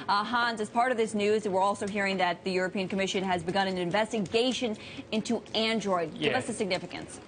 Hans, as part of this news, we're also hearing that the European Commission has begun an investigation into Android. Give us the significance.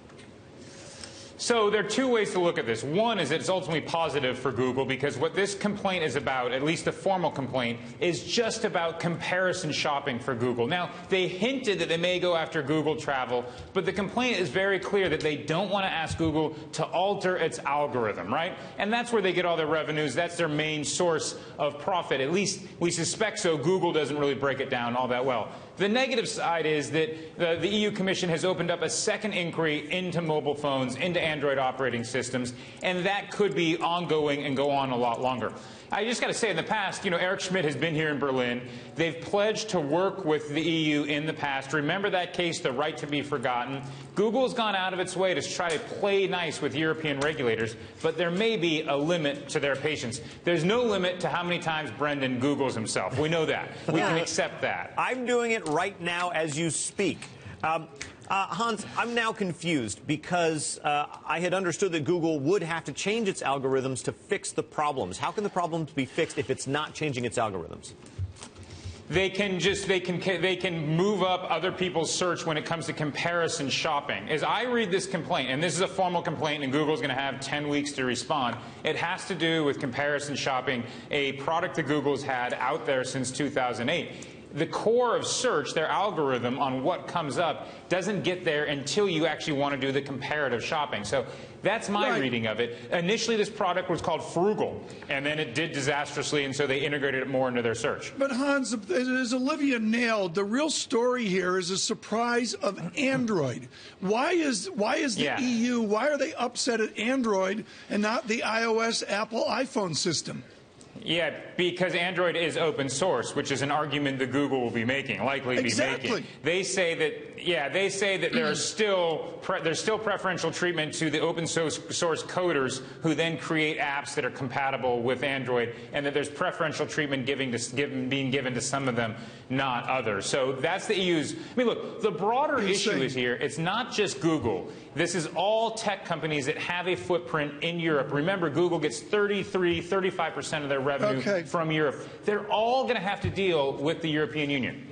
So there are two ways to look at this. One is it's ultimately positive for Google because what this complaint is about, at least a formal complaint, is just about comparison shopping for Google. Now, they hinted that they may go after Google Travel, but the complaint is very clear that they don't want to ask Google to alter its algorithm, right? And that's where they get all their revenues. That's their main source of profit. At least we suspect so. Google doesn't really break it down all that well. The negative side is that the EU Commission has opened up a second inquiry into mobile phones, into Android operating systems, and that could be ongoing and go on a lot longer. I just got to say, in the past, Eric Schmidt has been here in Berlin. They've pledged to work with the EU in the past. Remember that case, the right to be forgotten? Google has gone out of its way to try to play nice with European regulators, but there may be a limit to their patience. There's no limit to how many times Brendan Googles himself. We know that. We can accept that. I'm doing it right now as you speak. Hans, I'm now confused because I had understood that Google would have to change its algorithms to fix the problems. How can the problems be fixed if it's not changing its algorithms? They can move up other people's search when it comes to comparison shopping. As I read this complaint, and this is a formal complaint, and Google's going to have 10 weeks to respond, it has to do with comparison shopping, a product that Google's had out there since 2008. The core of search, their algorithm on what comes up, doesn't get there until you actually want to do the comparative shopping. So that's my reading of it. Initially, this product was called Frugal, and then it did disastrously, and so they integrated it more into their search. But Hans, as Olivia nailed, the real story here is a surprise of Android. Why is the EU, why are they upset at Android and not the iOS, Apple, iPhone system? Yeah, because Android is open source, which is an argument that Google will be making, likely be making. They say that there's still preferential treatment to the open source coders who then create apps that are compatible with Android, and that there's preferential treatment being given to some of them, not others. So that's the EU's. I mean, look, the broader issue is here. It's not just Google. This is all tech companies that have a footprint in Europe. Remember, Google gets 35% of their revenue from Europe. They're all going to have to deal with the European Union.